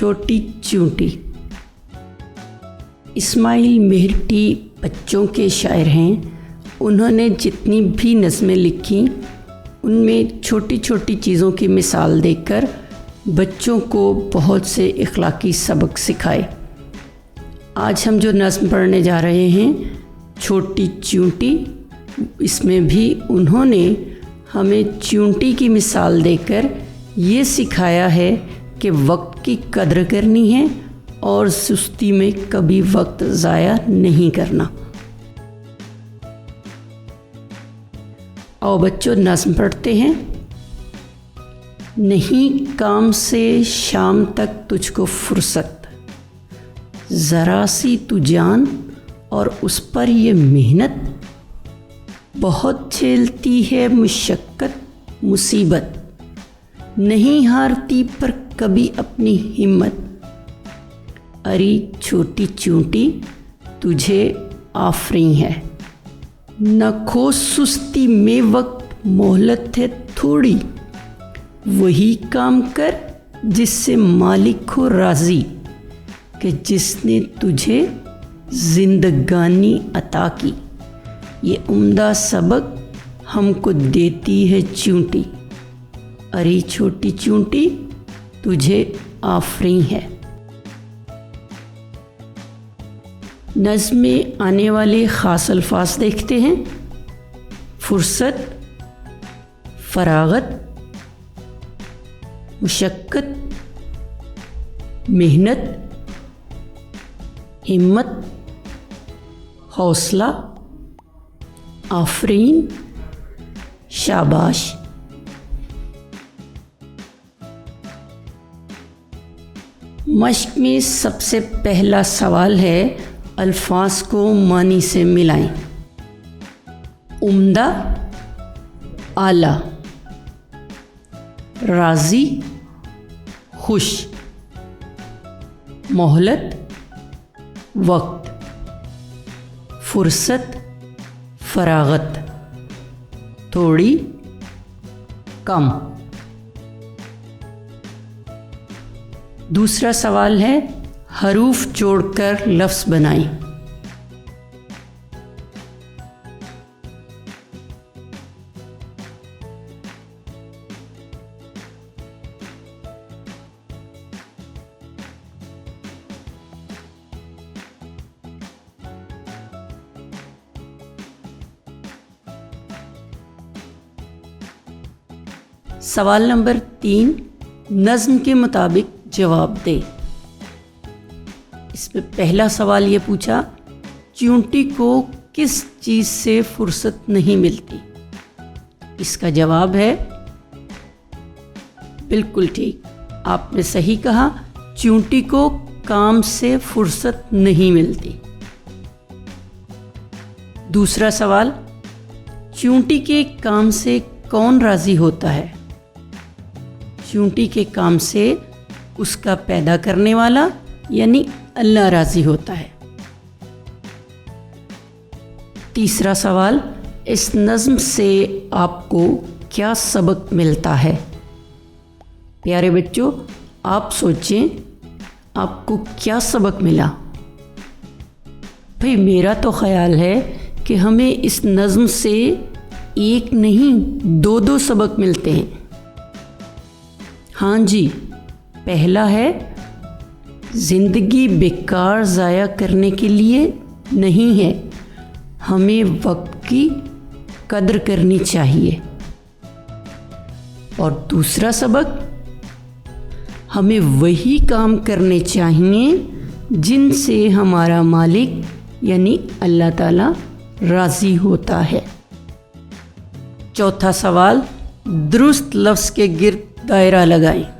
छोटी चूंटी। इस्माइल मेहरटी बच्चों के शायर हैं। उन्होंने जितनी भी नज़में लिखी उनमें छोटी छोटी चीज़ों की मिसाल देकर बच्चों को बहुत से इखलाकी सबक सिखाए। आज हम जो नज़्म पढ़ने जा रहे हैं छोटी चूंटी, इसमें भी उन्होंने हमें चूंटी की मिसाल देकर ये सिखाया है कि वक्त की कदर करनी है और सुस्ती में कभी वक्त ज़ाया नहीं करना। आओ बच्चों नज़्म पढ़ते हैं। नहीं काम से शाम तक तुझको फुर्सत, ज़रा सी तू जान और उस पर ये मेहनत, बहुत झेलती है मुशक्क़त मुसीबत, नहीं हारती पर कभी अपनी हिम्मत। अरे छोटी चूंटी तुझे आफरीन है, न खो सुस्ती में वक्त मोहलत है थोड़ी, वही काम कर जिससे मालिक हो राज़ी, कि जिसने तुझे जिंदगानी अता की। ये उम्दा सबक हमको देती है चूंटी, अरे छोटी चूंटी तुझे आफरीन है। नज़्म में आने वाले ख़ास अल्फाज देखते हैं। फुर्सत, फरागत, मुशक्क़त, मेहनत, हिम्मत, हौसला, आफरीन, शाबाश। मश्क में सबसे पहला सवाल है अल्फाज को मानी से मिलाएं। उम्दा, आला, राज़ी, खुश, मोहलत, वक्त, फुर्सत, फरागत, थोड़ी, कम। दूसरा सवाल है हरूफ जोड़कर लफ्ज़ बनाएं। सवाल नंबर 3, नज़्म के मुताबिक जवाब दे। इसमें पहला सवाल ये पूछा, चूंटी को किस चीज़ से फुर्सत नहीं मिलती? इसका जवाब है बिल्कुल ठीक, आपने सही कहा, चूंटी को काम से फुर्सत नहीं मिलती। दूसरा सवाल, चूंटी के काम से कौन राज़ी होता है? चूंटी के काम से उसका पैदा करने वाला यानी अल्लाह राज़ी होता है। तीसरा सवाल, इस नज़्म से आपको क्या सबक मिलता है? प्यारे बच्चों, आप सोचें आपको क्या सबक मिला? भाई मेरा तो ख़याल है कि हमें इस नज़्म से एक नहीं 2 सबक मिलते हैं। हाँ जी, पहला है ज़िंदगी बेकार ज़ाया करने के लिए नहीं है, हमें वक्त की कदर करनी चाहिए। और दूसरा सबक, हमें वही काम करने चाहिए जिनसे हमारा मालिक यानी अल्लाह ताला राज़ी होता है। चौथा सवाल, दुरुस्त लफ्ज़ के गिर्द दायरा लगाएं।